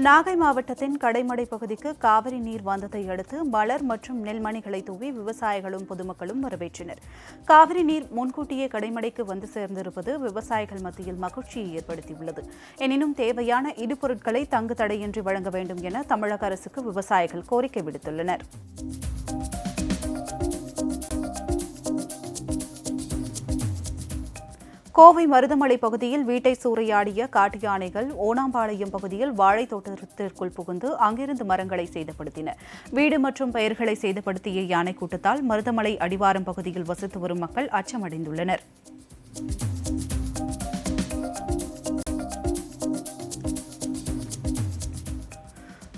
நாகை மாவட்டத்தின் கடைமடை பகுதிக்கு காவிரி நீர் வந்ததை அடுத்து மலர் மற்றும் நெல்மணிகளை தூவி விவசாயிகளும் பொதுமக்களும் வரவேற்றனர். காவிரி நீர் முன்கூட்டியே கடைமடைக்கு வந்து சேர்ந்திருப்பது விவசாயிகள் மத்தியில் மகிழ்ச்சியை ஏற்படுத்தியுள்ளது. எனினும் தேவையான இடுபொருட்களை தங்கு தடையின்றி வழங்க வேண்டும் என தமிழக அரசுக்கு விவசாயிகள் கோரிக்கை விடுத்துள்ளனர். கோவை மருதமலை பகுதியில் வீட்டை சூறையாடிய காட்டு யானைகள் ஓணாம்பாளையம் பகுதியில் வாழை தோட்டத்திற்குள் புகுந்து அங்கிருந்து மரங்களை சேதப்படுத்தின. வீடு மற்றும் பயிர்களை சேதப்படுத்திய யானை கூட்டத்தால் மருதமலை அடிவாரம் பகுதியில் வசித்து வரும் மக்கள் அச்சமடைந்துள்ளனர்.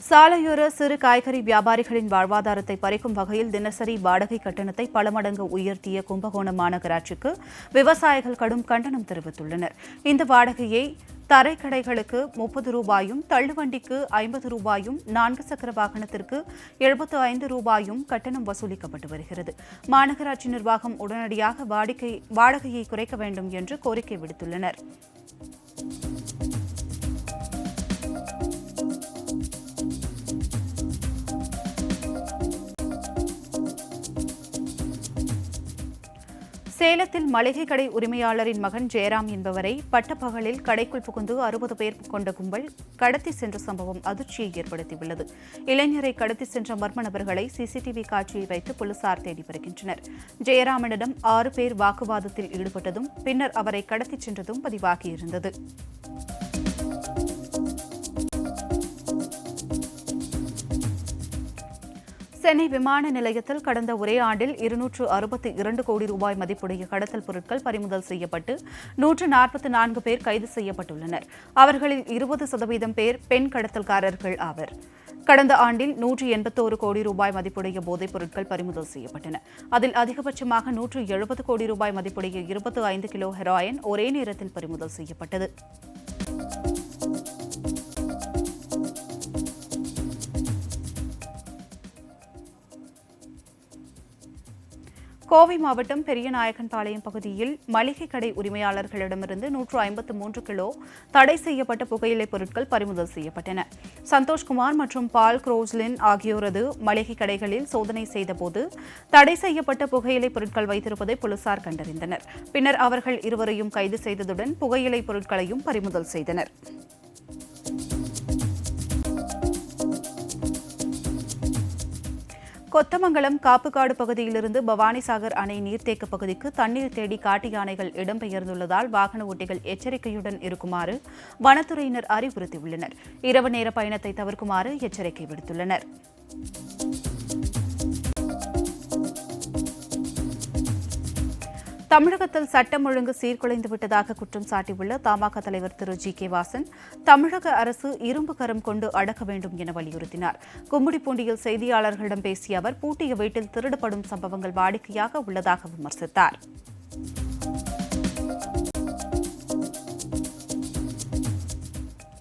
சாலையோர சிறு காய்கறி வியாபாரிகளின் வாழ்வாதாரத்தை பறிக்கும் வகையில் தினசரி வாடகை கட்டணத்தை பல மடங்கு உயர்த்திய கும்பகோணம் மாநகராட்சிக்கு விவசாயிகள் கடும் கண்டனம் தெரிவித்துள்ளனர். இந்த வாடகையை தரைக்கடைகளுக்கு 30 ரூபாயும், தள்ளுவண்டிக்கு 50 ரூபாயும், 4 சக்கர வாகனத்திற்கு 75 ரூபாயும் கட்டணம் வசூலிக்கப்பட்டு வருகிறது. மாநகராட்சி நிர்வாகம் உடனடியாக வாடகையை குறைக்க வேண்டும் என்று கோரிக்கை விடுத்துள்ளனர். சேலத்தில் மளிகை கடை உரிமையாளரின் மகன் ஜெயராம் என்பவரை பட்டப்பகலில் கடைக்குள் புகுந்து 60 பேர் கொண்ட கும்பல் கடத்தி சென்ற சம்பவம் அதிர்ச்சியை ஏற்படுத்தியுள்ளது. இளைஞரை கடத்தி சென்ற மர்ம நபர்களை சிசிடிவி காட்சியை வைத்து போலீசார் தேடி வருகின்றனர். ஜெயராமனிடம் 6 பேர் வாக்குவாதத்தில் ஈடுபட்டதும் பின்னர் அவரை கடத்திச் சென்றதும் பதிவாகியிருந்தது. சென்னை விமான நிலையத்தில் கடந்த ஒரே ஆண்டில் 262 கோடி ரூபாய் மதிப்புடைய கடத்தல் பொருட்கள் பறிமுதல் செய்யப்பட்டு 144 பேர் கைது செய்யப்பட்டுள்ளனர். அவர்களில் 20% பேர் பெண் கடத்தல்காரர்கள் ஆவர். கடந்த ஆண்டில் 181 கோடி ரூபாய் மதிப்புடைய போதைப் பொருட்கள் பறிமுதல் செய்யப்பட்டன. அதில் அதிகபட்சமாக 170 கோடி ரூபாய் மதிப்புடைய 25 கிலோ ஹெராயின் ஒரே நேரத்தில் பறிமுதல் செய்யப்பட்டது. கோவை மாவட்டம் பெரியநாயக்கன்பாளையம் பகுதியில் மளிகை கடை உரிமையாளர்களிடமிருந்து 153 கிலோ தடை செய்யப்பட்ட புகையிலைப் பொருட்கள் பறிமுதல் செய்யப்பட்டன. சந்தோஷ்குமார் மற்றும் பால் குரோஸ்லின் ஆகியோரது மளிகை கடைகளில் சோதனை செய்தபோது தடை செய்யப்பட்ட புகையிலைப் பொருட்கள் வைத்திருப்பதை போலீசார் கண்டறிந்தனர். பின்னர் அவர்கள் இருவரையும் கைது செய்ததுடன் புகையிலைப் பொருட்களையும் பறிமுதல் செய்தனர். கொத்தமங்கலம் காப்புக்காடு பகுதியிலிருந்து பவானிசாகர் அணை நீர்த்தேக்க பகுதிக்கு தண்ணீர் தேடி காட்டு யானைகள் இடம்பெயர்ந்துள்ளதால் வாகன ஓட்டிகள் எச்சரிக்கையுடன் இருக்குமாறு வனத்துறையினர் அறிவுறுத்தியுள்ளனர். இரவு நேர பயணத்தை தவிர்க்குமாறு எச்சரிக்கை விடுத்துள்ளனர். தமிழகத்தில் சட்டம் ஒழுங்கு சீர்குலைந்து விட்டதாக குற்றம் சாட்டியுள்ள தமாக தலைவர் திரு ஜி.கே. வாசன் தமிழக அரசு இரும்பு கரம் கொண்டு அடக்க வேண்டும் என வலியுறுத்தினார். கும்மிடிப்பூண்டியில் செய்தியாளர்களிடம் பேசிய அவர் பூட்டிய வீட்டில் திருடப்படும் சம்பவங்கள் வாடிக்கையாக உள்ளதாக விமர்சித்தார்.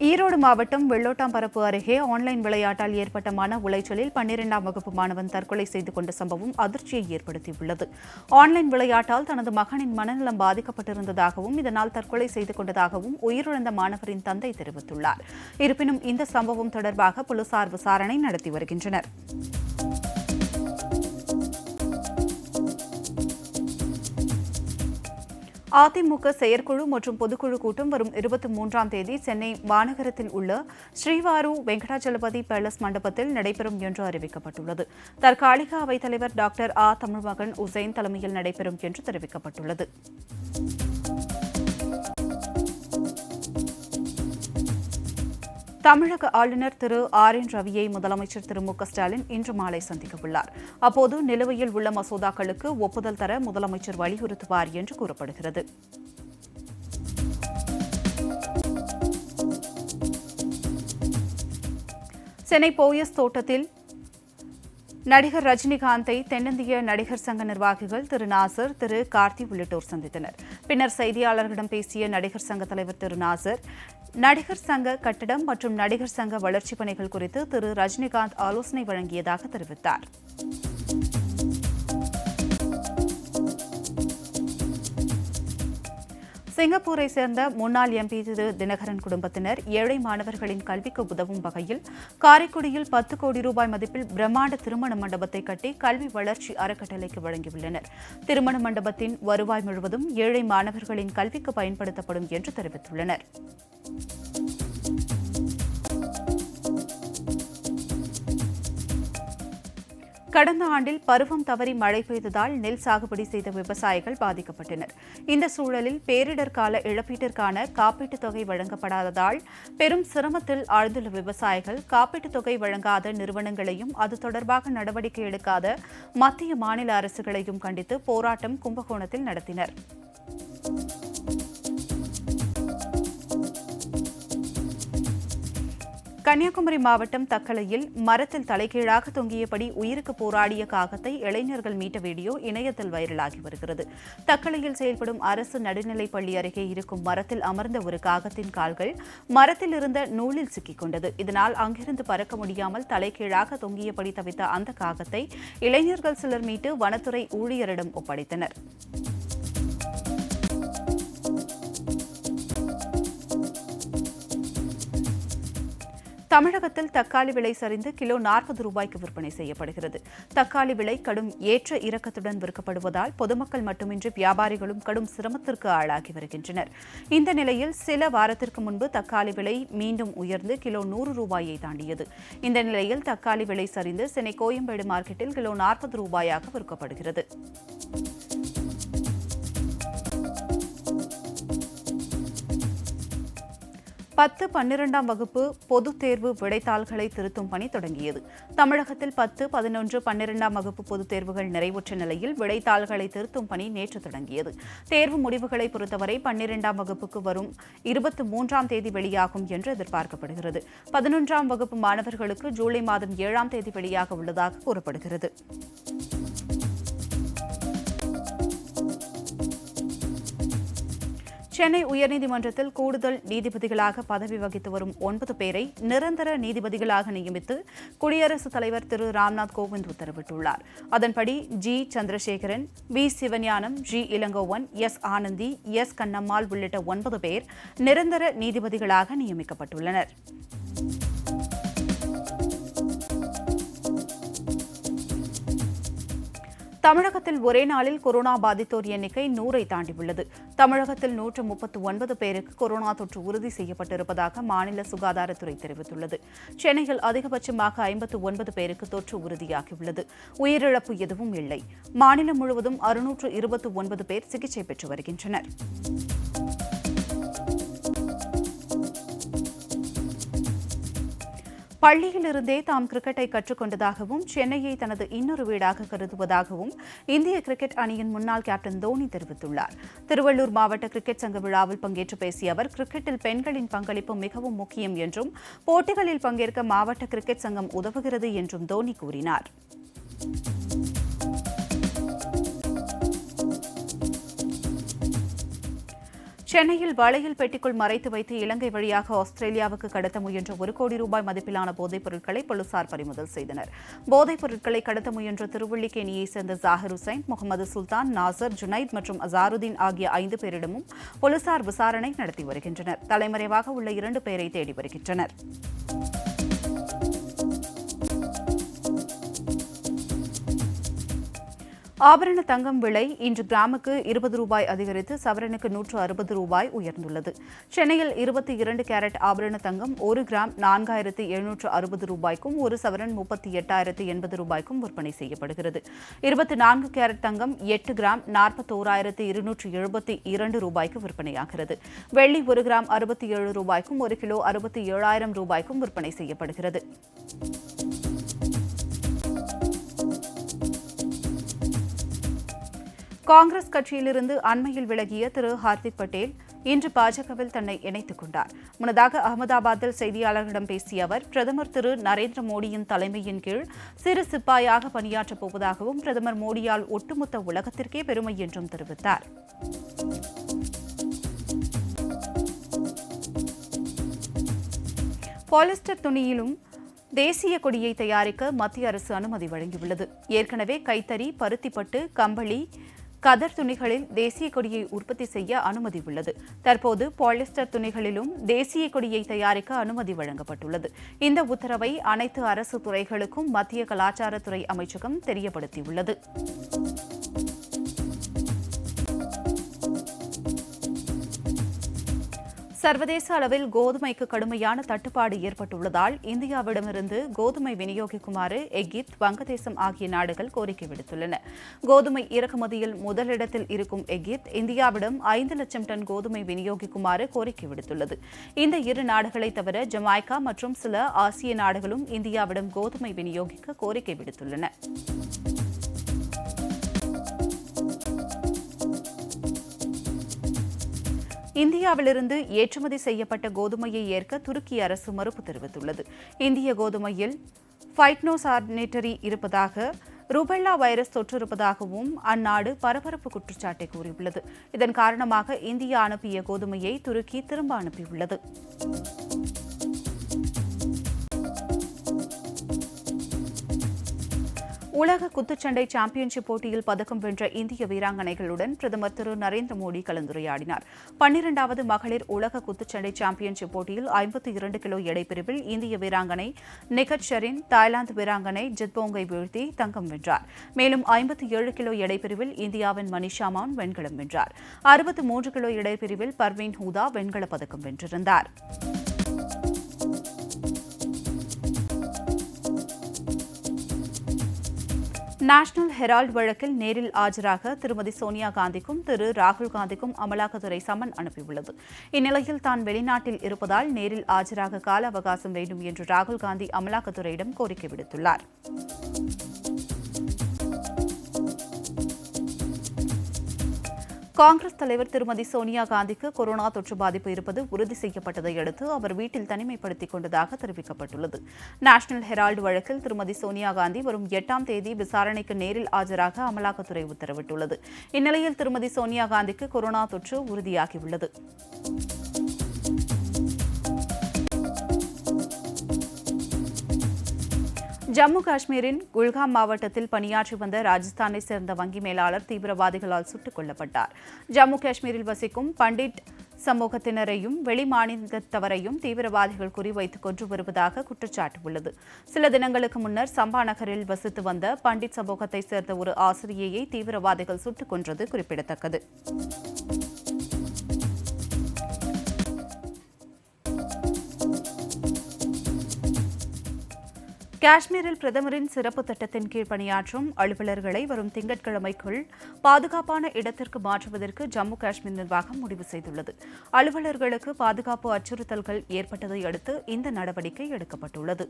ஈரோடு மாவட்டம் வெள்ளோட்டாம்பரப்பு அருகே ஆன்லைன் விளையாட்டால் ஏற்பட்ட மன உளைச்சலில் 12ஆம் வகுப்பு மாணவன் தற்கொலை செய்து கொண்ட சம்பவம் அதிர்ச்சியை ஏற்படுத்தியுள்ளது. ஆன்லைன் விளையாட்டால் தனது மகனின் மனநலம் பாதிக்கப்பட்டிருந்ததாகவும் இதனால் தற்கொலை செய்து கொண்டதாகவும் உயிரிழந்த மாணவரின் தந்தை தெரிவித்துள்ளார். இருப்பினும் இந்த சம்பவம் தொடர்பாக போலீசார் விசாரணை நடத்தி வருகின்றனர். அதிமுக செயற்குழு மற்றும் பொதுக்குழு கூட்டம் வரும் 23ஆம் தேதி சென்னை மாநகரத்தில் உள்ள ஸ்ரீவாரு வெங்கடாஜலபதி பேலஸ் மண்டபத்தில் நடைபெறும் என்று அறிவிக்கப்பட்டுள்ளது. தற்காலிக அவைத்தலைவர் டாக்டர் தமிழ்மகன் உசைன் தலைமையில் நடைபெறும் என்று தெரிவிக்கப்பட்டுள்ளது. தமிழக ஆளுநர் திரு ஆர்.என். ரவியை முதலமைச்சர் திரு மு.க. ஸ்டாலின் இன்று மாலை சந்திக்கவுள்ளார். அப்போது நிலுவையில் உள்ள மசோதாக்களுக்கு ஒப்புதல் தர முதலமைச்சர் வலியுறுத்துவார் என்று கூறப்படுகிறது. சென்னை போயஸ் தோட்டத்தில் நடிகர் ரஜினிகாந்தை தென்னிந்திய நடிகர் சங்க நிர்வாகிகள் திரு நாசர், திரு கார்த்தி உள்ளிட்டோர் சந்தித்தனர். பின்னர் செய்தியாளர்களிடம் பேசிய நடிகர் சங்க தலைவர் திரு நாசர், நடிகர் சங்க கட்டிடம் மற்றும் நடிகர் சங்க வளர்ச்சிப் பணிகள் குறித்து திரு ரஜினிகாந்த் ஆலோசனை வழங்கியதாக தெரிவித்தார். சிங்கப்பூரை சேர்ந்த முன்னாள் எம்பி திரு தினகரன் குடும்பத்தினர் ஏழை மாணவர்களின் கல்விக்கு உதவும் வகையில் காரைக்குடியில் 10 கோடி ரூபாய் மதிப்பில் பிரம்மாண்ட திருமண மண்டபத்தை கட்டி கல்வி வளர்ச்சி அறக்கட்டளைக்கு வழங்கியுள்ளனர். திருமண மண்டபத்தின் வருவாய் முழுவதும் ஏழை மாணவர்களின் கல்விக்கு பயன்படுத்தப்படும் என்று தெரிவித்துள்ளனர். கடந்த ஆண்டில் பருவம் தவறி மழை பெய்ததால் நெல் சாகுபடி செய்த விவசாயிகள் பாதிக்கப்பட்டனர். இந்த சூழலில் பேரிடர் கால இழப்பீட்டிற்கான காப்பீட்டுத் தொகை வழங்கப்படாததால் பெரும் சிரமத்தில் ஆழ்ந்துள்ள விவசாயிகள் காப்பீட்டுத் தொகை வழங்காத நிறுவனங்களையும் அது தொடர்பாக நடவடிக்கை எடுக்காத மத்திய மாநில அரசுகளையும் கண்டித்து போராட்டம் கும்பகோணத்தில் நடத்தினர். கன்னியாகுமரி மாவட்டம் தக்கலையில் மரத்தில் தலைகீழாக தொங்கியபடி உயிருக்கு போராடிய காகத்தை இளைஞர்கள் மீட்ட வீடியோ இணையத்தில் வைரலாகி வருகிறது. தக்கலையில் செயல்படும் அரசு நடுநிலைப் பள்ளி அருகே இருக்கும் மரத்தில் அமர்ந்த ஒரு காகத்தின் கால்கள் மரத்தில் இருந்த நூலில் சிக்கிக் கொண்டது. இதனால் அங்கிருந்து பறக்க முடியாமல் தலைகீழாக தொங்கியபடி தவித்த அந்த காகத்தை இளைஞர்கள் சிலர் மீட்டு வனத்துறை ஊழியரிடம் ஒப்படைத்தனர். தமிழகத்தில் தக்காளி விலை சரிந்து கிலோ 40 ரூபாய்க்கு விற்பனை செய்யப்படுகிறது. தக்காளி விலை கடும் ஏற்ற இறக்கத்துடன் விற்கப்படுவதால் பொதுமக்கள் மட்டுமின்றி வியாபாரிகளும் கடும் சிரமத்திற்கு ஆளாகி வருகின்றனர். இந்த நிலையில் சில வாரத்திற்கு முன்பு தக்காளி விலை மீண்டும் உயர்ந்து கிலோ 100 ரூபாயை தாண்டியது. இந்த நிலையில் தக்காளி விலை சரிந்து சென்னை கோயம்பேடு மார்க்கெட்டில் கிலோ 40 ரூபாயாக விற்கப்படுகிறது. பத்து 12ஆம் வகுப்பு பொதுத் தேர்வு விடைத்தாள்களை திருத்தும் பணி தொடங்கியது. தமிழகத்தில் 10, 11, 12ஆம் வகுப்பு பொதுத் தேர்வுகள் நிறைவுற்ற நிலையில் விடைத்தாள்களை திருத்தும் பணி நேற்று தொடங்கியது. தேர்வு முடிவுகளை பொறுத்தவரை 12ஆம் வகுப்புக்கு வரும் 23ஆம் தேதி வெளியாகும் என்று எதிர்பார்க்கப்படுகிறது. 11ஆம் வகுப்பு மாணவர்களுக்கு ஜூலை மாதம் 7ஆம் தேதி வெளியாக உள்ளதாக கூறப்படுகிறது. சென்னை உயர்நீதிமன்றத்தில் கூடுதல் நீதிபதிகளாக பதவி வகித்து வரும் 9 பேரை நிரந்தர நீதிபதிகளாக நியமித்து குடியரசுத் தலைவர் திரு ராம்நாத் கோவிந்த் உத்தரவிட்டுள்ளார். அதன்படி G. Chandrasekaran, V. Sivagnanam, G. Elangovan, S. Anandhi, S. Kannammal உள்ளிட்ட 9 பேர் நிரந்தர நீதிபதிகளாக நியமிக்கப்பட்டுள்ளனர். தமிழகத்தில் ஒரே நாளில் கொரோனா பாதித்தோர் எண்ணிக்கை 100ஐ தாண்டியுள்ளது. தமிழகத்தில் 139 பேருக்கு கொரோனா தொற்று உறுதி செய்யப்பட்டிருப்பதாக மாநில சுகாதாரத்துறை தெரிவித்துள்ளது. சென்னையில் அதிகபட்சமாக 59 பேருக்கு தொற்று உறுதியாகியுள்ளது. உயிரிழப்பு எதுவும் இல்லை. மாநிலம் முழுவதும் 629 பேர் சிகிச்சை பெற்று வருகின்றனர். பள்ளியிலிருந்தே தாம் கிரிக்கெட்டை கற்றுக்கொண்டதாகவும் சென்னையை தனது இன்னொரு வீடாக கருதுவதாகவும் இந்திய கிரிக்கெட் அணியின் முன்னாள் கேப்டன் தோனி தெரிவித்துள்ளார். திருவள்ளூர் மாவட்ட கிரிக்கெட் சங்க விழாவில் பங்கேற்று பேசிய அவர், கிரிக்கெட்டில் பெண்களின் பங்களிப்பு மிகவும் முக்கியம் என்றும் போட்டிகளில் பங்கேற்க மாவட்ட கிரிக்கெட் சங்கம் உதவுகிறது என்றும் தோனி கூறினார். சென்னையில் வளையல் பெட்டிக்குள் மறைத்து வைத்து இலங்கை வழியாக ஆஸ்திரேலியாவுக்கு கடத்த முயன்ற 1 கோடி ரூபாய் மதிப்பிலான போதைப் பொருட்களை போலீசார் பறிமுதல் செய்தனர். போதைப் பொருட்களை கடத்த முயன்ற திருவள்ளிக்கேணியைச் சேர்ந்த ஜாகிர் ஹுசைன், முகமது சுல்தான், நாசர், ஜுனைத் மற்றும் அசாருதீன் ஆகிய 5 பேரிடமும் போலீசார் விசாரணை நடத்தி வருகின்றனர். தலைமறைவாக உள்ள 2 பேரை தேடி வருகின்றனர். ஆபரண தங்கம் விலை இன்று கிராமுக்கு 20 ரூபாய் அதிகரித்து சவரனுக்கு 160 ரூபாய் உயர்ந்துள்ளது. சென்னையில் 22 கேரட் ஆபரண தங்கம் 1 கிராம் 4760 ரூபாய்க்கும் 1 சவரன் 38,080 ரூபாய்க்கும் விற்பனை செய்யப்படுகிறது. 24 கேரட் தங்கம் 8 கிராம் 41,272 ரூபாய்க்கு விற்பனையாகிறது. வெள்ளி 1 கிராம் 67 ரூபாய்க்கும் 1 கிலோ 67,000 ரூபாய்க்கும் விற்பனை செய்யப்படுகிறது. காங்கிரஸ் கட்சியிலிருந்து அண்மையில் விலகிய திரு ஹார்திக் பட்டேல் இன்று பாஜகவில் தன்னை இணைத்துக் கொண்டார். முன்னதாக அகமதாபாத்தில் செய்தியாளர்களிடம் பேசிய அவர், பிரதமர் திரு நரேந்திர மோடியின் தலைமையின் கீழ் சிறு சிப்பாயாக பணியாற்றப் போவதாகவும் பிரதமர் மோடியால் ஒட்டுமொத்த உலகத்திற்கே பெருமை என்றும் தெரிவித்தார். பாலிஸ்டர் துணியிலும் தேசிய கொடியை தயாரிக்க மத்திய அரசு அனுமதி வழங்கியுள்ளது. ஏற்கனவே கைத்தறி, பருத்திப்பட்டு, கம்பளி, கதர் துணிகளில் தேசிய கொடியை உற்பத்தி செய்ய அனுமதி உள்ளது. தற்போது பாலிஸ்டர் துணிகளிலும் தேசிய கொடியை தயாரிக்க அனுமதி வழங்கப்பட்டுள்ளது. இந்த உத்தரவை அனைத்து அரசு துறைகளுக்கும் மத்திய கலாச்சாரத்துறை அமைச்சகம் தெரியப்படுத்தியுள்ளது. சர்வதேச அளவில் கோதுமைக்கு கடுமையான தட்டுப்பாடு ஏற்பட்டுள்ளதால் இந்தியாவிடமிருந்து கோதுமை விநியோகிக்குமாறு எகிப்து, வங்கதேசம் ஆகிய நாடுகள் கோரிக்கை விடுத்துள்ளன. கோதுமை இறக்குமதியில் முதலிடத்தில் இருக்கும் எகிப்து இந்தியாவிடம் 5 லட்சம் டன் கோதுமை விநியோகிக்குமாறு கோரிக்கை விடுத்துள்ளது. இந்த இரு நாடுகளை தவிர ஜமைக்கா மற்றும் சில ஆசிய நாடுகளும் இந்தியாவிடம் கோதுமை விநியோகிக்க கோரிக்கை விடுத்துள்ளன. இந்தியாவிலிருந்து ஏற்றுமதி செய்யப்பட்ட கோதுமையை ஏற்க துருக்கி அரசு மறுப்பு தெரிவித்துள்ளது. இந்திய கோதுமையில் பைட்டோசானிட்டரி இருப்பதாக, ருபெல்லா வைரஸ் தொற்று இருப்பதாகவும் அந்நாடு பரபரப்பு குற்றச்சாட்டை கூறியுள்ளது. இதன் காரணமாக இந்தியா அனுப்பிய கோதுமையை துருக்கி திரும்ப அனுப்பியுள்ளது. உலக குத்துச்சண்டை சாம்பியன்ஷிப் போட்டியில் பதக்கம் வென்ற இந்திய வீராங்கனைகளுடன் பிரதமர் திரு நரேந்திர மோடி கலந்துரையாடினார். 12வது மகளிர் உலக குத்துச்சண்டை சாம்பியன்ஷிப் போட்டியில் 52 கிலோ எடைப்பிரிவில் இந்திய வீராங்கனை நிகத் ஷெரின் தாய்லாந்து வீராங்கனை ஜித்போங்கை வீழ்த்தி தங்கம் வென்றார். மேலும் 57 கிலோ எடைப்பிரிவில் இந்தியாவின் மனிஷா மவுன் வெண்கலம் வென்றார். 63 கிலோ எடைப்பிரிவில் பர்வீன் ஹூதா வெண்கலப் பதக்கம் வென்றிருந்தார். நேஷனல் ஹெரால்டு வழக்கில் நேரில் ஆஜராக திருமதி சோனியா காந்திக்கும் திரு ராகுல் காந்திக்கும் அமலாக்கத்துறை சம்மன் அனுப்பியுள்ளது. இந்நிலையில் தான் வெளிநாட்டில் இருப்பதால் நேரில் ஆஜராக கால அவகாசம் வேண்டும் என்று ராகுல் காந்தி அமலாக்கத்துறையிடம் கோரிக்கை விடுத்துள்ளார். காங்கிரஸ் தலைவர் திருமதி சோனியா காந்திக்கு கொரோனா தொற்று பாதிப்பு இருப்பது உறுதி செய்யப்பட்டதை அடுத்து அவர் வீட்டில் தனிமைப்படுத்திக் கொண்டதாக தெரிவிக்கப்பட்டுள்ளது. நேஷனல் ஹெரால்டு வழக்கில் திருமதி சோனியா காந்தி வரும் 8ஆம் தேதி விசாரணைக்கு நேரில் ஆஜராக அமலாக்கத்துறை உத்தரவிட்டுள்ளது. இந்நிலையில் திருமதி சோனியா காந்திக்கு கொரோனா தொற்று உறுதியாகியுள்ளது. ஜம்மு காஷ்மீரின் குல்காம் மாவட்டத்தில் பணியாற்றி வந்த ராஜஸ்தானை சேர்ந்த வங்கி மேலாளர் தீவிரவாதிகளால் சுட்டுக் கொல்லப்பட்டார். ஜம்மு காஷ்மீரில் வசிக்கும் பண்டிட் சமூகத்தினரையும் வெளிமாநிலத்தவரையும் தீவிரவாதிகள் குறிவைத்து கொன்று வருவதாக குற்றச்சாட்டு உள்ளது. சில தினங்களுக்கு முன்னர் சம்பா நகரில் வசித்து வந்த பண்டிட் சமூகத்தைச் சேர்ந்த ஒரு ஆசிரியையை தீவிரவாதிகள் சுட்டுக் கொன்றது குறிப்பிடத்தக்கது. காஷ்மீரில் பிரதமரின் சிறப்பு திட்டத்தின் கீழ் பணியாற்றும் அலுவலர்களை வரும் திங்கட்கிழமைக்குள் பாதுகாப்பான இடத்திற்கு மாற்றுவதற்கு ஜம்மு காஷ்மீர் நிர்வாகம் முடிவு செய்துள்ளது. அலுவலர்களுக்கு பாதுகாப்பு அச்சுறுத்தல்கள் ஏற்பட்டதை அடுத்து இந்த நடவடிக்கை எடுக்கப்பட்டுள்ளது.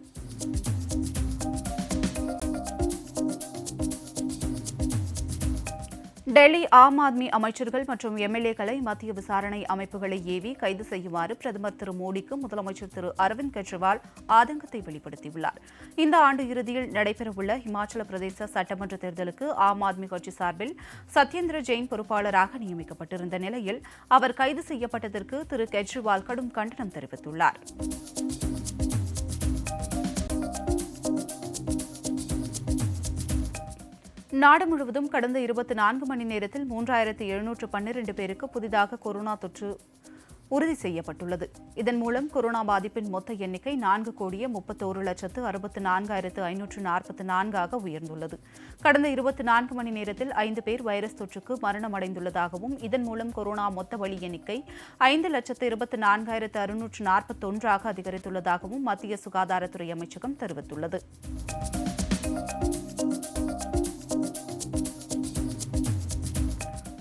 டெல்லி ஆம் ஆத்மி அமைச்சர்கள் மற்றும் எம்எல்ஏக்களை மத்திய விசாரணை அமைப்புகளை ஏவி கைது செய்யுமாறு பிரதமர் திரு மோடிக்கு முதலமைச்சர் திரு அரவிந்த் கெஜ்ரிவால் ஆதங்கத்தை வெளிப்படுத்தியுள்ளார். இந்த ஆண்டு இறுதியில் நடைபெறவுள்ள இமாச்சல பிரதேச சட்டமன்ற தேர்தலுக்கு ஆம் ஆத்மி கட்சி சார்பில் சத்யேந்திர ஜெயின் பொறுப்பாளராக நியமிக்கப்பட்டிருந்த நிலையில் அவர் கைது செய்யப்பட்டதற்கு திரு கெஜ்ரிவால் கடும் கண்டனம் தெரிவித்துள்ளார். நாடு முழுவதும் கடந்த 24 மணி நேரத்தில் 3712 பேருக்கு புதிதாக கொரோனா தொற்று உறுதி செய்யப்பட்டுள்ளது. இதன் மூலம் கொரோனா பாதிப்பின் மொத்த எண்ணிக்கை 4,34,64,544 உயர்ந்துள்ளது. கடந்த 24 மணி நேரத்தில் 5 பேர் வைரஸ் தொற்றுக்கு மரணமடைந்துள்ளதாகவும் இதன் மூலம் கொரோனா மொத்த பலி எண்ணிக்கை 5,24,641 அதிகரித்துள்ளதாகவும் மத்திய சுகாதாரத்துறை அமைச்சகம் தெரிவித்துள்ளது.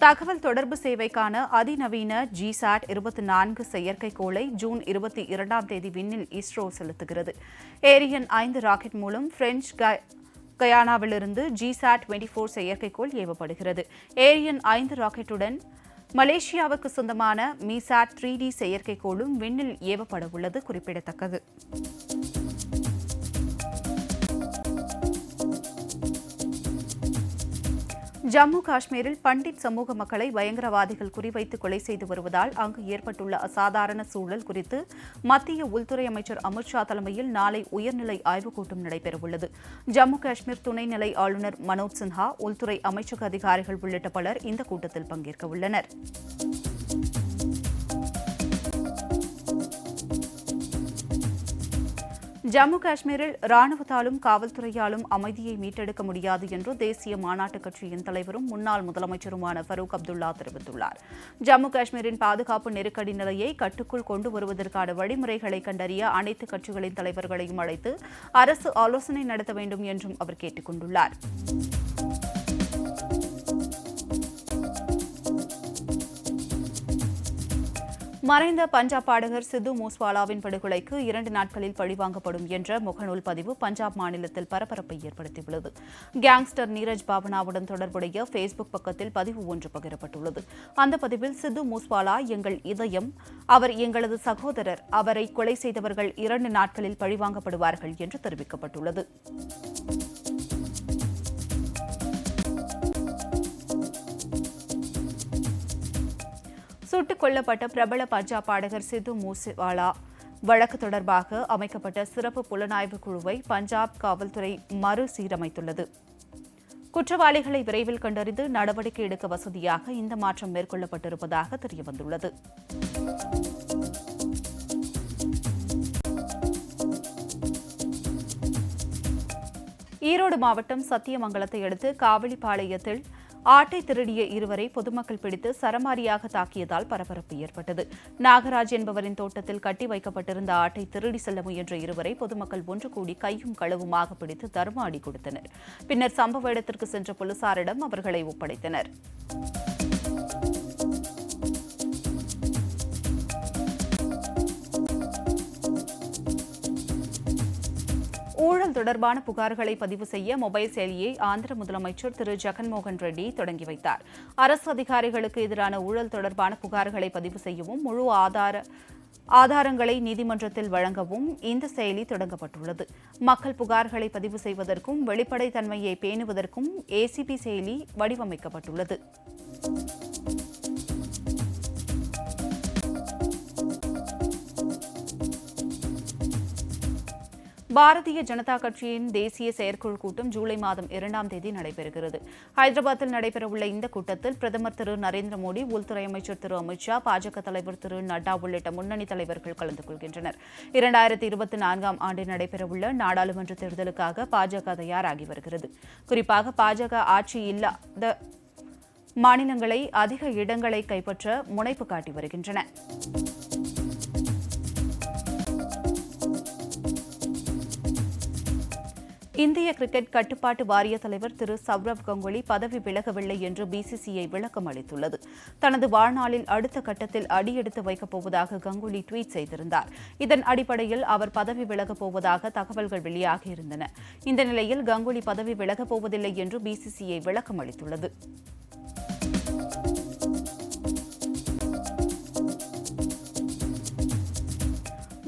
தகவல் தொடர்பு சேவைக்கான அதிநவீன ஜிசாட் 24 செயற்கைக்கோளை ஜூன் 22ஆம் தேதி விண்ணில் இஸ்ரோ செலுத்துகிறது. ஏரியன் 5 ராக்கெட் மூலம் பிரெஞ்சு கயானாவிலிருந்து ஜிசாட் 24 செயற்கைக்கோள் ஏவப்படுகிறது. ஏரியன் 5 ராக்கெட்டுடன் மலேசியாவுக்கு சொந்தமான மீசாட் 3D செயற்கைக்கோளும் விண்ணில் ஏவப்பட உள்ளது குறிப்பிடத்தக்கது. ஜம்மு காஷ்மீரில் பண்டிட் சமூக மக்களை பயங்கரவாதிகள் குறிவைத்து கொலை செய்து வருவதால் அங்கு ஏற்பட்டுள்ள அசாதாரண சூழல் குறித்து மத்திய உள்துறை அமைச்சர் அமித் ஷா தலைமையில் நாளை உயர்நிலை ஆய்வுக் கூட்டம் நடைபெறவுள்ளது. ஜம்மு காஷ்மீர் துணைநிலை ஆளுநர் மனோஜ் சின்ஹா, உள்துறை அமைச்சக அதிகாரிகள் உள்ளிட்ட பலர் இந்த கூட்டத்தில் பங்கேற்க உள்ளனர். ஜம்மு காஷ்மீரில் ராணுவத்தாலும் காவல்துறையாலும் அமைதியை மீட்டெடுக்க முடியாது என்று தேசிய மாநாட்டுக் கட்சியின் தலைவரும் முன்னாள் முதலமைச்சருமான ஃபரூக் அப்துல்லா தெரிவித்துள்ளார். ஜம்மு காஷ்மீரின் பாதுகாப்பு நெருக்கடி நிலையை கட்டுக்குள் கொண்டு வருவதற்கான வழிமுறைகளை கண்டறிய அனைத்து கட்சிகளின் தலைவர்களையும் அழைத்து அரசு ஆலோசனை நடத்த வேண்டும் என்றும் அவர் கேட்டுக் கொண்டுள்ளார். மறைந்த பஞ்சாப் பாடகர் சித்து மூஸ்வாலாவின் படுகொலைக்கு 2 நாட்களில் பழிவாங்கப்படும் என்ற முகநூல் பதிவு பஞ்சாப் மாநிலத்தில் பரபரப்பை ஏற்படுத்தியுள்ளது. கேங்ஸ்டர் நீரஜ் பாவனாவுடன் தொடர்புடைய ஃபேஸ்புக் பக்கத்தில் பதிவு ஒன்று பகிரப்பட்டுள்ளது. அந்த பதிவில் சித்து மூஸ்வாலா எங்கள் இதயம், அவர் எங்களது சகோதரர், அவரை கொலை செய்தவர்கள் 2 நாட்களில் பழிவாங்கப்படுவார்கள் என்று தெரிவிக்கப்பட்டுள்ளது. சுட்டுக் கொல்லப்பட்ட பிரபல பஞ்சாப் பாடகர் சித்து மூசேவாலா வழக்கு தொடர்பாக அமைக்கப்பட்ட சிறப்பு புலனாய்வு குழுவை பஞ்சாப் காவல்துறை மறுசீரமைத்துள்ளது. குற்றவாளிகளை விரைவில் கண்டறிந்து நடவடிக்கை எடுக்க வசதியாக இந்த மாற்றம் மேற்கொள்ளப்பட்டிருப்பதாக தெரியவந்துள்ளது. ஈரோடு மாவட்டம் சத்தியமங்கலத்தை அடுத்து காவலிப்பாளையத்தில் ஆட்டை திருடிய இருவரை பொதுமக்கள் பிடித்து சரமாரியாக தாக்கியதால் பரபரப்பு ஏற்பட்டது. நாகராஜ் என்பவரின் தோட்டத்தில் கட்டி வைக்கப்பட்டிருந்த ஆட்டை திருடி செல்ல முயன்ற இருவரை பொதுமக்கள் ஒன்று கூடி கையும் களவுமாக பிடித்து தர்ம அடி கொடுத்தனர். பின்னர் சம்பவ இடத்திற்கு சென்ற போலீசாரிடம் அவர்களை ஒப்படைத்தனர். ஊழல் தொடர்பான புகார்களை பதிவு செய்ய மொபைல் செயலியை ஆந்திர முதலமைச்சர் திரு ஜெகன்மோகன் ரெட்டி தொடங்கி வைத்தார். அரசு அதிகாரிகளுக்கு எதிரான ஊழல் தொடர்பான புகார்களை பதிவு செய்யவும் முழு ஆதாரங்களை நீதிமன்றத்தில் வழங்கவும் இந்த செயலி தொடங்கப்பட்டுள்ளது. மக்கள் புகார்களை பதிவு செய்வதற்கும் வெளிப்படைத்தன்மையை பேணுவதற்கும் ஏசிபி செயலி வடிவமைக்கப்பட்டுள்ளது. பாரதிய ஜனதா கட்சியின் தேசிய செயற்குழு கூட்டம் ஜூலை மாதம் 2ஆம் தேதி நடைபெறுகிறது. ஹைதராபாத்தில் நடைபெறவுள்ள இந்த கூட்டத்தில் பிரதமர் திரு நரேந்திர மோடி, உள்துறை அமைச்சர் திரு அமித் ஷா, பாஜக தலைவர் திரு நட்டா உள்ளிட்ட முன்னணி தலைவர்கள் கலந்து கொள்கின்றனர். 2024ஆம் ஆண்டு நடைபெறவுள்ள நாடாளுமன்ற தேர்தலுக்காக பாஜக தயாராகி வருகிறது. குறிப்பாக பாஜக ஆட்சி இல்லாத மாநிலங்களை அதிக இடங்களை கைப்பற்ற முனைப்பு காட்டி வருகின்றன. இந்திய கிரிக்கெட் கட்டுப்பாட்டு வாரிய தலைவர் திரு சவ்ரவ் கங்குலி பதவி விலகவில்லை என்று பிசிசிஐ விளக்கம் அளித்துள்ளது. தனது வாழ்நாளில் அடுத்த கட்டத்தில் அடியெடுத்து வைக்கப் போவதாக கங்குலி ட்வீட் செய்திருந்தார். இதன் அடிப்படையில் அவர் பதவி விலகப் போவதாக தகவல்கள் வெளியாகியிருந்தன. இந்த நிலையில் கங்குலி பதவி விலகப் போவதில்லை என்று பிசிசிஐ விளக்கம் அளித்துள்ளது.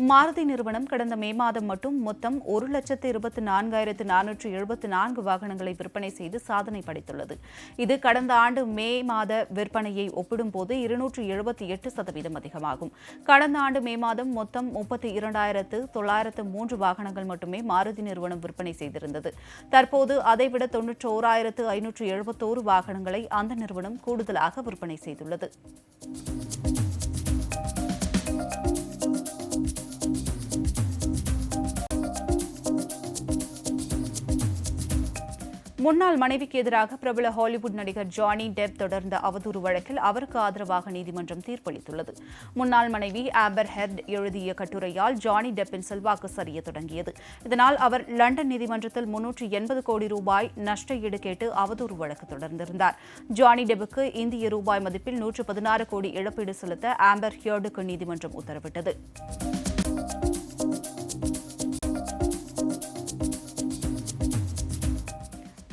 மாருதி நிறுவனம் கடந்த மே மாதம் மட்டும் மொத்தம் 1,24,474 வாகனங்களை விற்பனை செய்து சாதனை படைத்துள்ளது. இது கடந்த ஆண்டு மே மாத விற்பனையை ஒப்பிடும்போது 278% அதிகமாகும். கடந்த ஆண்டு மே மாதம் மொத்தம் 32,903 வாகனங்கள் மட்டுமே மாருதி நிறுவனம் விற்பனை செய்திருந்தது. தற்போது அதைவிட 91,571 வாகனங்களை அந்த நிறுவனம் கூடுதலாக விற்பனை செய்துள்ளது. முன்னாள் மனைவிக்கு எதிராக பிரபல ஹாலிவுட் நடிகர் ஜானி டெப் தொடர்ந்த அவதூறு வழக்கில் அவருக்கு ஆதரவாக நீதிமன்றம் தீர்ப்பளித்துள்ளது. முன்னாள் மனைவி ஆம்பர் ஹெர்ட் எழுதிய கட்டுரையால் ஜானி டெப்பின் செல்வாக்கு சரிய தொடங்கியது. இதனால் அவர் லண்டன் நீதிமன்றத்தில் 380 கோடி ரூபாய் நஷ்ட ஈடு கேட்டு அவதூறு வழக்கு தொடர்ந்திருந்தார். ஜானி டெப்புக்கு இந்திய ரூபாய் மதிப்பில் 116 கோடி இழப்பீடு செலுத்த ஆம்பர் ஹெர்டுக்கு நீதிமன்றம் உத்தரவிட்டது.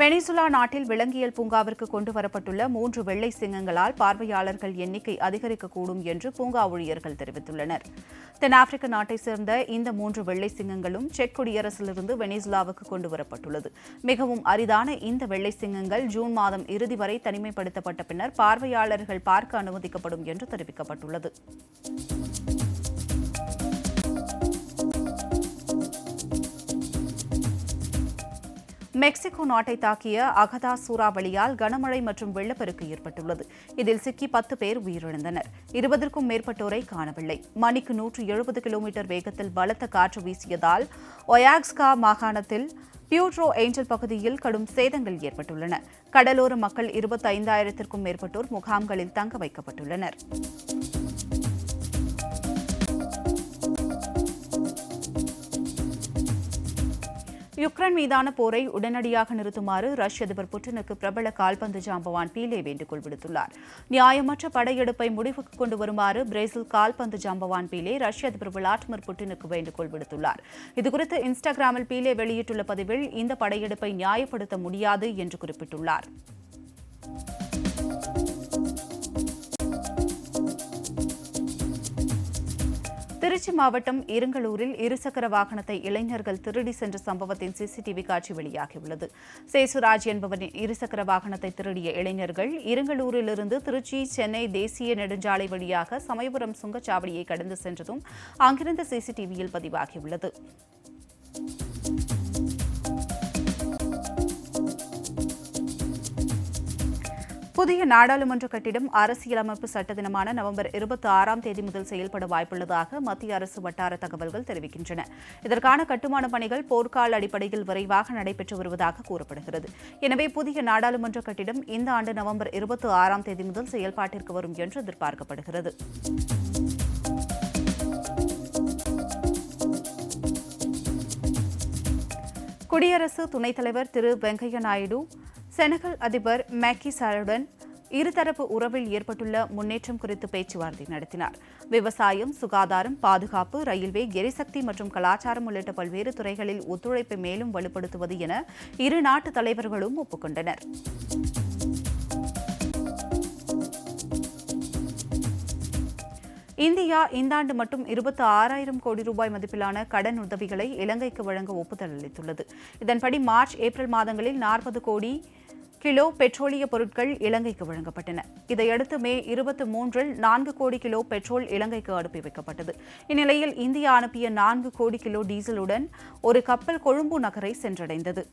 வெனிசுலா நாட்டில் விலங்கியல் பூங்காவிற்கு கொண்டு வரப்பட்டுள்ள 3 வெள்ளை சிங்கங்களால் பார்வையாளர்கள் எண்ணிக்கை அதிகரிக்கக்கூடும் என்று பூங்கா ஊழியர்கள் தெரிவித்துள்ளனர். தென்னாப்பிரிக்க நாட்டைச் சேர்ந்த இந்த 3 வெள்ளை சிங்கங்களும் செக் குடியரசிலிருந்து வெனிசுலாவுக்கு கொண்டு வரப்பட்டுள்ளது. மிகவும் அரிதான இந்த வெள்ளை சிங்கங்கள் ஜூன் மாதம் இறுதி வரை தனிமைப்படுத்தப்பட்ட பின்னர் பார்வையாளர்கள் பார்க்க அனுமதிக்கப்படும் என்று தெரிவிக்கப்பட்டுள்ளது. மெக்சிகோ நாட்டை தாக்கிய அகதா சூறாவளியால் கனமழை மற்றும் வெள்ளப்பெருக்கு ஏற்பட்டுள்ளது. இதில் சிக்கி 10 பேர் உயிரிழந்தனர். 20க்கும் மேற்பட்டோரை காணவில்லை. மணிக்கு 170 கிலோமீட்டர் வேகத்தில் பலத்த காற்று வீசியதால் ஒயாக்ஸ்கா மாகாணத்தில் பியூட்ரோ ஏஞ்சல் பகுதியில் கடும் சேதங்கள் ஏற்பட்டுள்ளன. கடலோர மக்கள் 25,000க்கும் மேற்பட்டோர் முகாம்களில் தங்க வைக்கப்பட்டுள்ளனர். யுக்ரைன் மீதான போரை உடனடியாக நிறுத்துமாறு ரஷ்ய அதிபர் புட்டினுக்கு பிரபல கால்பந்து ஜாம்பவான் பீலே வேண்டுகோள் விடுத்துள்ளார். நியாயமற்ற படையெடுப்பை முடிவுக்கு கொண்டு வருமாறு பிரேசில் கால்பந்து ஜாம்பவான் பீலே ரஷ்ய அதிபர் விளாடிமிர் புட்டினுக்கு வேண்டுகோள் விடுத்துள்ளார். இதுகுறித்து இன்ஸ்டாகிராமில் பீலே வெளியிட்டுள்ள பதிவில் இந்த படையெடுப்பை நியாயப்படுத்த முடியாது என்று குறிப்பிட்டுள்ளார். திருச்சி மாவட்டம் இருங்கலூரில் இருசக்கர வாகனத்தை இளைஞர்கள் திருடி சென்ற சம்பவத்தின் சிசிடிவி காட்சி வெளியாகியுள்ளது. சேசுராஜ் என்பவரின் இருசக்கர வாகனத்தை திருடிய இளைஞர்கள் இருங்கலூரிலிருந்து திருச்சி சென்னை தேசிய நெடுஞ்சாலை வழியாக சமயபுரம் சுங்கச்சாவடியை கடந்து சென்றதும் அங்கிருந்த சிசிடிவியில் பதிவாகியுள்ளது. புதிய நாடாளுமன்ற கட்டிடம் அரசியலமைப்பு சட்ட தினமான நவம்பர் 26ஆம் தேதி முதல் செயல்பட வாய்ப்புள்ளதாக மத்திய அரசு வட்டார தகவல்கள் தெரிவிக்கின்றன. இதற்கான கட்டுமான பணிகள் போர்க்கால அடிப்படையில் விரைவாக நடைபெற்று வருவதாக கூறப்படுகிறது. எனவே புதிய நாடாளுமன்ற கட்டிடம் இந்த ஆண்டு நவம்பர் 26ஆம் தேதி முதல் செயல்பாட்டிற்கு வரும் என்று எதிர்பார்க்கப்படுகிறது. குடியரசு துணைத் தலைவர் திரு வெங்கையா நாயுடு செனகல் அதிபர் மேக்கி சாலுடன் இருதரப்பு உறவில் ஏற்பட்டுள்ள முன்னேற்றம் குறித்து பேச்சுவார்த்தை நடத்தினார். விவசாயம், சுகாதாரம், பாதுகாப்பு, ரயில்வே, எரிசக்தி மற்றும் கலாச்சாரம் உள்ளிட்ட பல்வேறு துறைகளில் ஒத்துழைப்பை மேலும் வலுப்படுத்துவது என இரு நாட்டு தலைவர்களும் ஒப்புக்கொண்டனர். இந்தியா இந்த ஆண்டு மட்டும் 26,000 கோடி ரூபாய் மதிப்பிலான கடன் உதவிகளை இலங்கைக்கு வழங்க ஒப்புதல் அளித்துள்ளது. இதன்படி மார்ச், ஏப்ரல் மாதங்களில் 40 கோடி கிலோ பெட்ரோலிய பொருட்கள் இலங்கைக்கு வழங்கப்பட்டன. இதையடுத்து மே 23இல் 4 கோடி கிலோ பெட்ரோல் இலங்கைக்கு அனுப்பி வைக்கப்பட்டது. இந்நிலையில் இந்தியா அனுப்பிய 4 கோடி கிலோ டீசலுடன் ஒரு கப்பல் கொழும்பு நகரை சென்றடைந்தது.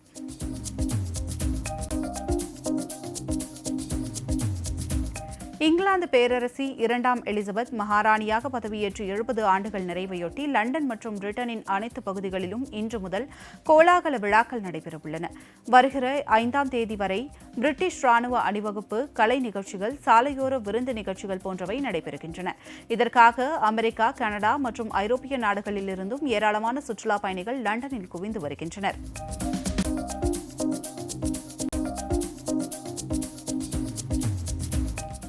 இங்கிலாந்து பேரரசி 2ஆம் எலிசபெத் மகாராணியாக பதவியேற்று 70 ஆண்டுகள் நிறைவையொட்டி லண்டன் மற்றும் பிரிட்டனின் அனைத்து பகுதிகளிலும் இன்று முதல் கோலாகல விழாக்கள் நடைபெறவுள்ளன. வருகிற 5ஆம் தேதி வரை பிரிட்டிஷ் ராணுவ அணிவகுப்பு, கலை நிகழ்ச்சிகள், சாலையோர விருந்து நிகழ்ச்சிகள் போன்றவை நடைபெறுகின்றன. இதற்காக அமெரிக்கா, கனடா மற்றும் ஐரோப்பிய நாடுகளிலிருந்தும் ஏராளமான சுற்றுலாப் பயணிகள் லண்டனில் குவிந்து வருகின்றனர்.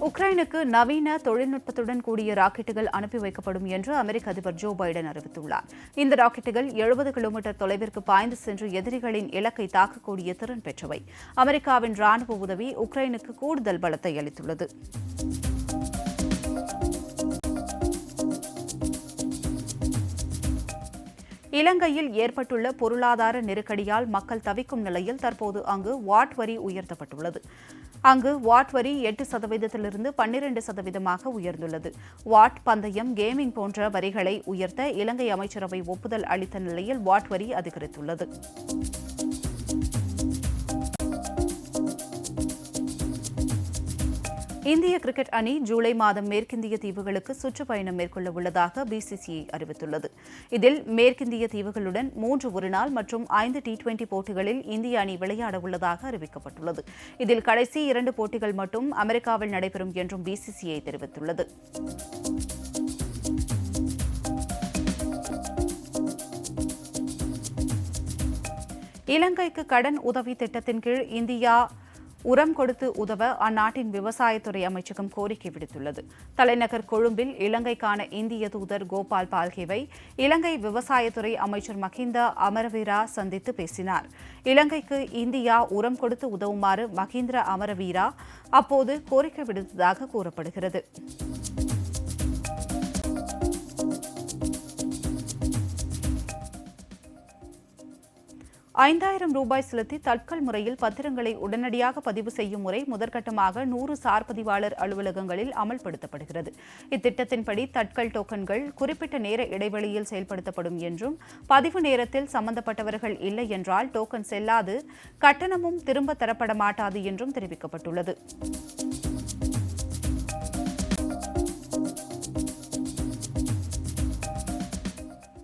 உக்ரைனுக்கு நவீன தொழில்நுட்பத்துடன் கூடிய ராக்கெட்டுகள் அனுப்பி வைக்கப்படும் என்று அமெரிக்க அதிபர் ஜோ பைடன் அறிவித்துள்ளார். இந்த ராக்கெட்டுகள் 70 கிலோமீட்டர் தொலைவிற்கு பாய்ந்து சென்று எதிரிகளின் இலக்கை தாக்கக்கூடிய திறன் பெற்றவை. அமெரிக்காவின் ராணுவ உதவி உக்ரைனுக்கு கூடுதல் பலத்தை அளித்துள்ளது. இலங்கையில் ஏற்பட்டுள்ள பொருளாதார நெருக்கடியால் மக்கள் தவிக்கும் நிலையில் தற்போது அங்கு வாட் வரி உயர்த்தப்பட்டுள்ளது. அங்கு வாட் வரி 8%லிருந்து 12%ஆக உயர்ந்துள்ளது. வாட், பந்தயம், கேமிங் போன்ற வரிகளை உயர்த்த இலங்கை அமைச்சரவை ஒப்புதல் அளித்த நிலையில் வாட் வரி அதிகரித்துள்ளது. இந்திய கிரிக்கெட் அணி ஜூலை மாதம் மேற்கிந்திய தீவுகளுக்கு சுற்றுப்பயணம் மேற்கொள்ள உள்ளதாக பிசிசிஐ அறிவித்துள்ளது. இதில் மேற்கிந்திய தீவுகளுடன் 3 ஒருநாள் மற்றும் 5 T20 போட்டிகளில் இந்திய அணி விளையாட உள்ளதாக அறிவிக்கப்பட்டுள்ளது. இதில் கடைசி 2 போட்டிகள் மட்டும் அமெரிக்காவில் நடைபெறும் என்றும் பிசிசிஐ தெரிவித்துள்ளது. இலங்கைக்கு கடன் உதவி திட்டத்தின் கீழ் இந்தியா உரம் கொடுத்து உதவ அந்நாட்டின் விவசாயத்துறை அமைச்சகம் கோரிக்கை விடுத்துள்ளது. தலைநகர் கொழும்பில் இலங்கைக்கான இந்திய தூதர் கோபால் பால்கேவை இலங்கை விவசாயத்துறை அமைச்சர் மஹிந்த அமரவீரா சந்தித்து பேசினார். இலங்கைக்கு இந்தியா உரம் கொடுத்து உதவுமாறு மஹிந்த அமரவீரா அப்போது கோரிக்கை விடுத்ததாக கூறப்படுகிறது. ₹5,000 செலுத்தி தட்கல் முறையில் பத்திரங்களை உடனடியாக பதிவு செய்யும் முறை முதற்கட்டமாக 100 சார் பதிவாளர் அலுவலகங்களில் அமல்படுத்தப்படுகிறது. இத்திட்டத்தின்படி தட்கல் டோக்கன்கள் குறிப்பிட்ட நேர இடைவெளியில் செயல்படுத்தப்படும் என்றும், பதிவு நேரத்தில் சம்பந்தப்பட்டவர்கள் இல்லை என்றால் டோக்கன் செல்லாது, கட்டணமும் திரும்ப தரப்பட மாட்டாது என்றும் தெரிவிக்கப்பட்டுள்ளது.